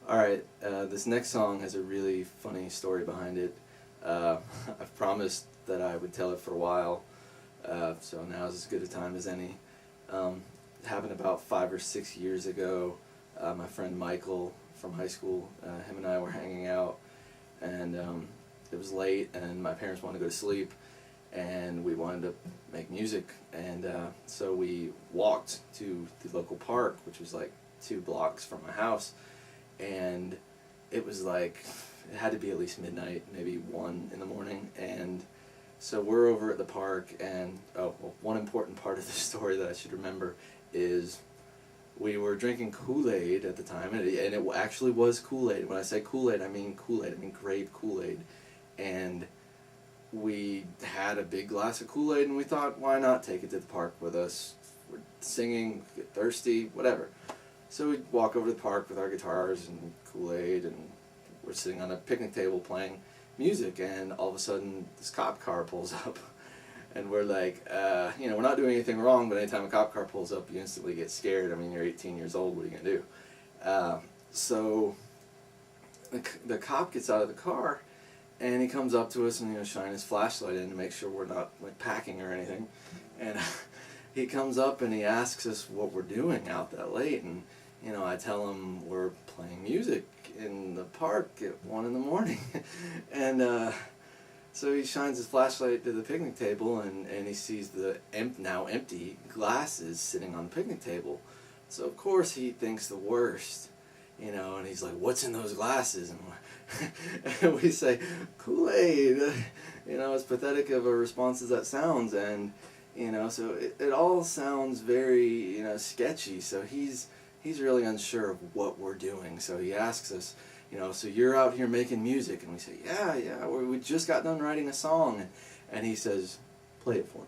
Alright, this next song has a really funny story behind it. I've promised that I would tell it for a while, so now is as good a time as any. It happened about 5 or 6 years ago. My friend Michael from high school, him and I were hanging out, and it was late, and my parents wanted to go to sleep, and we wanted to make music, and so we walked to the local park, which was like 2 blocks from my house. And it was like, it had to be at least midnight, maybe 1 in the morning, and so we're over at the park, and one important part of the story that I should remember is we were drinking Kool-Aid at the time, and it actually was Kool-Aid. When I say Kool-Aid, I mean Kool-Aid, I mean grape Kool-Aid, and we had a big glass of Kool-Aid, and we thought, why not take it to the park with us? We're singing, get thirsty, whatever. So we walk over to the park with our guitars and Kool-Aid, and we're sitting on a picnic table playing music, and all of a sudden this cop car pulls up, and we're like, we're not doing anything wrong, but anytime a cop car pulls up, you instantly get scared. I mean, you're 18 years old, what are you going to do? So the cop gets out of the car, and he comes up to us and shine his flashlight in to make sure we're not like packing or anything, and he comes up and he asks us what we're doing out that late, and I tell him we're playing music in the park at 1 in the morning, and so he shines his flashlight to the picnic table, and he sees the now empty glasses sitting on the picnic table. So of course he thinks the worst, and he's like, "What's in those glasses?" And we say, "Kool-Aid." As pathetic of a response as that sounds, and so it all sounds very sketchy. So he's really unsure of what we're doing. So he asks us, "So you're out here making music?" And we say, "Yeah, we just got done writing a song." And he says, "Play it for me."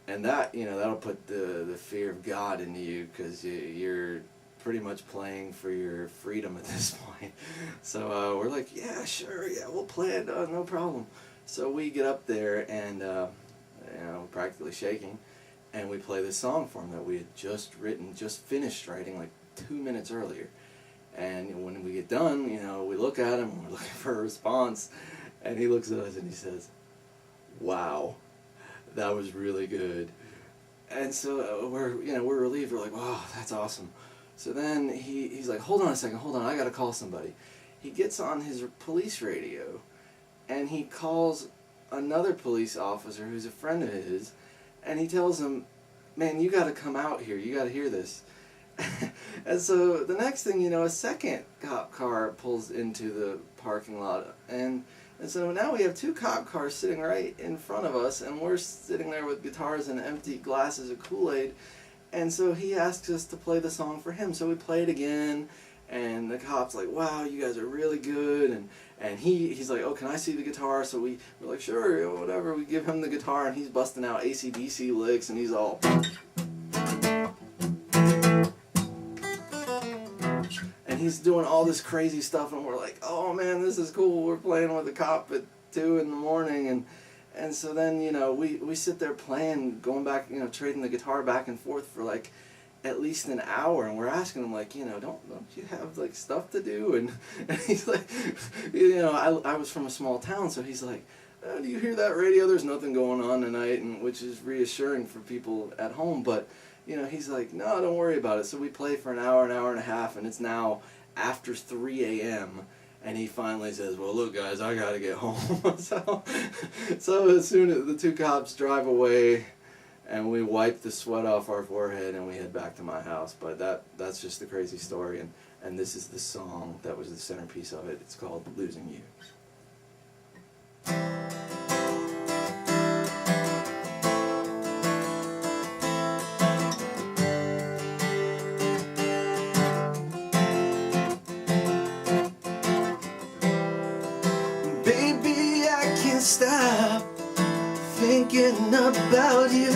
And that, that'll put the fear of God into you, because you're pretty much playing for your freedom at this point. So we're like, "Yeah, sure, yeah, we'll play it, no problem." So we get up there, and practically shaking, and we play this song for him that we had just finished writing like 2 minutes earlier. And when we get done, we look at him, and we're looking for a response, and he looks at us and he says, "Wow, that was really good." And so we're relieved. We're like, "Wow, that's awesome." So then he's like, "Hold on a second, hold on, I gotta call somebody." He gets on his police radio, and he calls another police officer who's a friend of his, and he tells him, "Man, you gotta come out here, you gotta hear this." And so the next thing you know, a second cop car pulls into the parking lot, and so now we have 2 cop cars sitting right in front of us, and we're sitting there with guitars and empty glasses of Kool-Aid. And so he asks us to play the song for him, so we play it again, and the cop's like, "Wow, you guys are really good," and he's like, "Oh, can I see the guitar?" So we're like, "Sure, whatever." We give him the guitar, and he's busting out AC/DC licks, and he's all, and he's doing all this crazy stuff, and we're like, "Oh man, this is cool. We're playing with a cop at 2 in the morning," and so then we sit there playing, going back, trading the guitar back and forth for like at least an hour, and we're asking him like, don't you have like stuff to do? And he's like, I was from a small town, so he's like, "Oh, do you hear that radio? There's nothing going on tonight," and which is reassuring for people at home. But he's like, "No, don't worry about it." So we play for an hour and a half, and it's now after 3 a.m. And he finally says, "Well, look, guys, I gotta get home." so as soon as the 2 cops drive away, and we wipe the sweat off our forehead, and we head back to my house. But that's just the crazy story, and this is the song that was the centerpiece of it. It's called "Losing You." Baby, I can't stop thinking about you.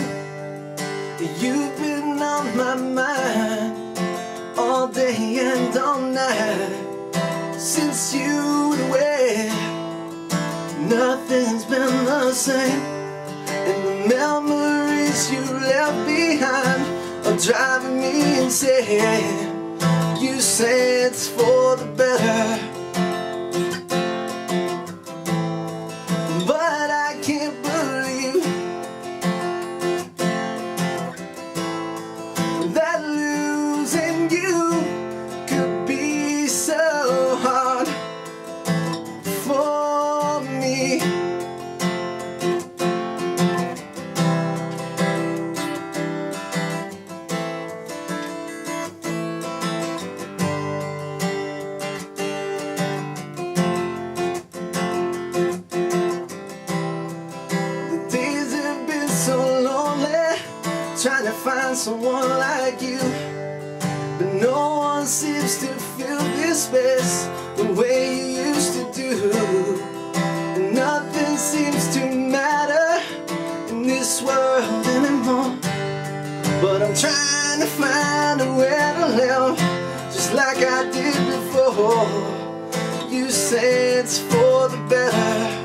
You've been on my mind all day and all night. Since you went away, nothing's been the same. And the memories you left behind are driving me insane. You say it's for the better, but I can't believe that losing you could be so hard for me. So lonely, trying to find someone like you, but no one seems to fill this space the way you used to do. And nothing seems to matter in this world anymore, but I'm trying to find a way to live just like I did before. You say it's for the better,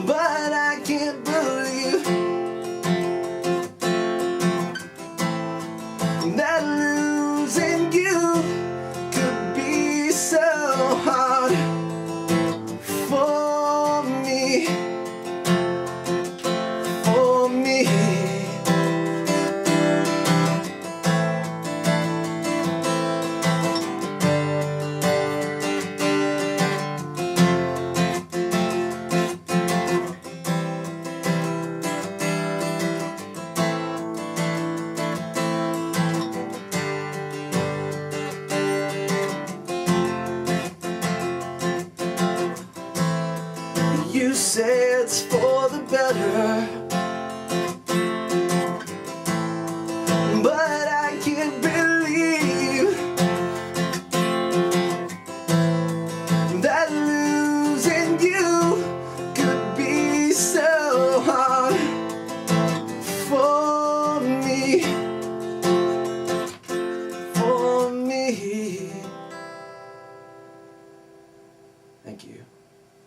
but I can't believe that losing you could be so hard for me, for me. You say it's for the better,